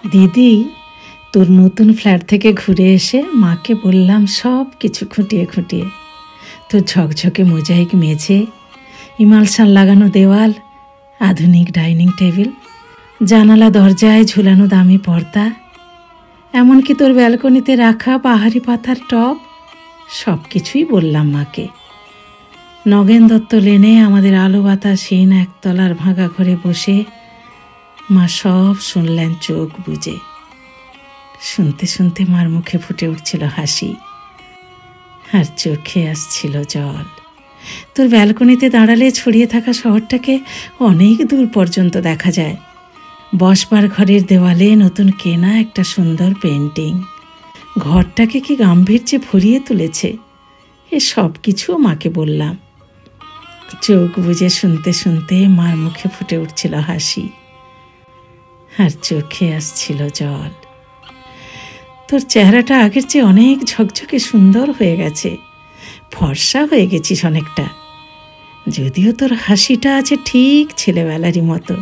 দিদি, তোর নতুন ফ্ল্যাট থেকে ঘুরে এসে মাকে বললাম সব কিছু খুঁটিয়ে খুঁটিয়ে। তোর ঝকঝকে মোজাইক মেঝে, ইমালসান লাগানো দেওয়াল, আধুনিক ডাইনিং টেবিল, জানালা দরজায় ঝুলানো দামি পর্দা, এমনকি তোর ব্যালকনিতে রাখা পাহাড়ি পাতার টব, সব কিছুই বললাম মাকে। নগেন দত্ত লেনে আমাদের আলো বাতাসহীন একতলার ভাঙা ঘরে বসে মা সব শুনলেন চোখ বুজে। শুনতে শুনতে মার মুখে ফুটে উঠছিল হাসি, আর চোখে আসছিল জল। তোর ব্যালকনিতে দাঁড়ালে ছড়িয়ে থাকা শহরটাকে অনেক দূর পর্যন্ত দেখা যায়। বসবার ঘরের দেওয়ালে নতুন কেনা একটা সুন্দর পেন্টিং ঘরটাকে কি গাম্ভীর্যে ভরিয়ে তুলেছে। এ সব কিছু মাকে বললাম। চোখ বুজে শুনতে শুনতে মার মুখে ফুটে উঠছিল হাসি, আর চোখে আসছিল জল। তোর চেহারাটা আগের চেয়ে অনেক ঝকঝকে সুন্দর হয়ে গেছে, ফর্সা হয়ে গেছিস অনেকটা। যদিও তোর হাসিটা আছে ঠিক ছেলেবেলারই মতো।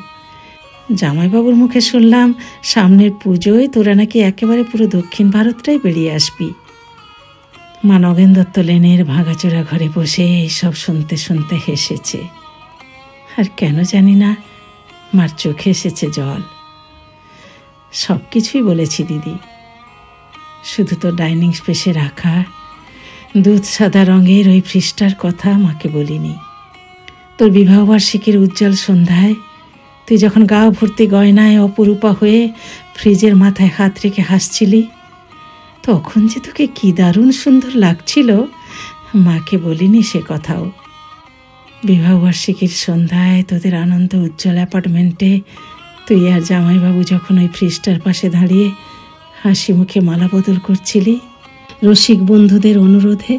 জামাইবাবুর মুখে শুনলাম সামনের পুজোয় তোরা নাকি একেবারে পুরো দক্ষিণ ভারতটাই বেরিয়ে আসবি। মা নগেন দত্ত লেনের ভাঙাচোরা ঘরে বসে এইসব শুনতে শুনতে হেসেছে, আর কেন জানি না মার চোখে এসেছে জল। সব কিছুই বলেছি দিদি, শুধু তো ডাইনিং স্পেসে রাখা দুধ সাদা রঙের ওই ফ্রিজটার কথা মাকে বলিনি। তোর বিবাহবার্ষিকীর উজ্জ্বল সন্ধ্যায় তুই যখন গা ভর্তি গয়নায় অপরূপা হয়ে ফ্রিজের মাথায় হাত রেখে হাসছিলি, তখন যে তোকে কি দারুণ সুন্দর লাগছিল, মাকে বলিনি সে কথাও। বিবাহবার্ষিকীর সন্ধ্যায় তোদের আনন্দ উজ্জ্বল অ্যাপার্টমেন্টে তুই আর জামাইবাবু যখন ওই ফ্রিজটার পাশে দাঁড়িয়ে হাসি মুখে মালা বদল করছিলি রসিক বন্ধুদের অনুরোধে,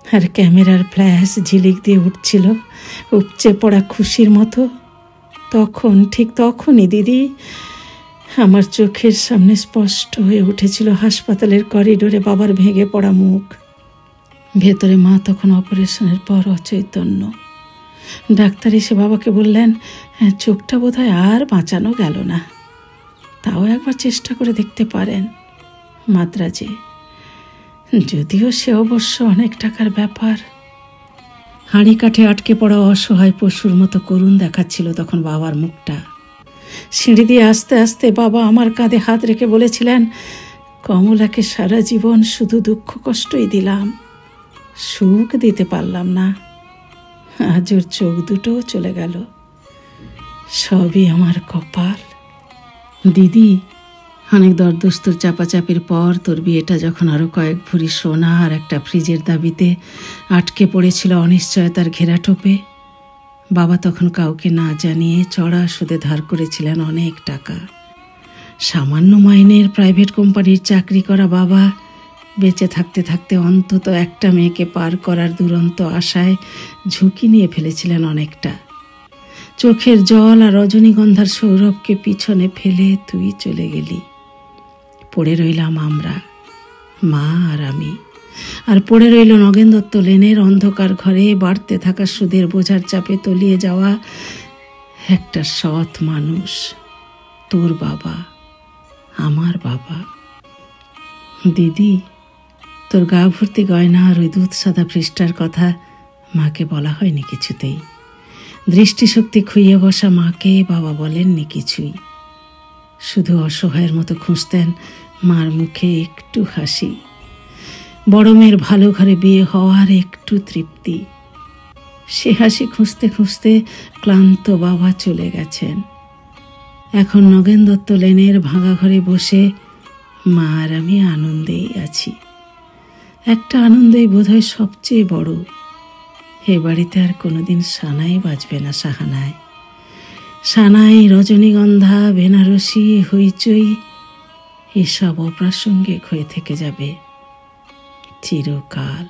আর ক্যামেরার ফ্ল্যাশ ঝিলিক দিয়ে উঠছিল উপচে পড়া খুশির মতো, তখন ঠিক তখনই দিদি আমার চোখের সামনে স্পষ্ট হয়ে উঠেছিল হাসপাতালের করিডোরে বাবার ভেঙে পড়া মুখ। ভেতরে মা তখন অপারেশনের পর অচৈতন্য। ডাক্তার এসে বাবাকে বললেন চোখটা বোধহয় আর বাঁচানো গেল না, তাও একবার চেষ্টা করে দেখতে পারেন মাদ্রাজে। যদিও সে অবশ্য অনেক টাকার ব্যাপার। হাঁড়ি কাঠে আটকে পড়া অসহায় পশুর মতো করুণ দেখাচ্ছিল তখন বাবার মুখটা। সিঁড়ি দিয়ে আস্তে আস্তে বাবা আমার কাঁধে হাত রেখে বলেছিলেন, কমলাকে সারা জীবন শুধু দুঃখ কষ্টই দিলাম, সুখ দিতে পারলাম না। আজ ওর চোখ দুটোও চলে গেল, সবই আমার কপাল। দিদি, অনেক দরদস্তুর চাপাচাপির পর তোর বিয়েটা যখন আরো কয়েক ভরি সোনা আর একটা ফ্রিজের দাবিতে আটকে পড়েছিল অনিশ্চয়তার ঘেরাটোপে, বাবা তখন কাউকে না জানিয়ে চড়া সুদে ধার করেছিলেন অনেক টাকা। সামান্য মাইনের প্রাইভেট কোম্পানির চাকরি করা বাবা বেঁচে থাকতে থাকতে অন্তত একটা মেয়েকে পার করার দুরন্ত আশায় ঝুঁকি নিয়ে ফেলেছিলেন অনেকটা। চোখের জল আর রজনীগন্ধার সৌরভকে পিছনে ফেলে তুই চলে গেলি। পড়ে রইলাম আমরা, মা আর আমি, আর পড়ে রইল নগেন দত্ত লেনের অন্ধকার ঘরে বাড়তে থাকা সুদের বোঝার চাপে তলিয়ে যাওয়া একটা সৎ মানুষ, তোর বাবা, আমার বাবা। দিদি, তোর গা ভর্তি গয়না আর ওই দুধ সাদা ফ্রিজটার কথা মাকে বলা হয়নি কিছুতেই। দৃষ্টিশক্তি খুইয়ে বসা মাকে বাবা বলেননি কিছুই, শুধু অসহায়ের মতো খুঁজতেন মার মুখে একটু হাসি, বড় মেয়ের ভালো ঘরে বিয়ে হওয়ার একটু তৃপ্তি। সে হাসি খুঁজতে খুঁজতে ক্লান্ত বাবা চলে গেছেন। এখন নগেন দত্ত লেনের ভাঙা ঘরে বসে মা আর আমি আনন্দেই আছি। একটা আনন্দই বোধহয় সবচেয়ে বড়। এ বাড়িতে আর কোনোদিন সানাই বাজবে না সাহানায়। সানাই, রজনীগন্ধা, বেনারসি, হইচই এসব অপ্রাসঙ্গিক হয়ে থেকে যাবে চিরকাল।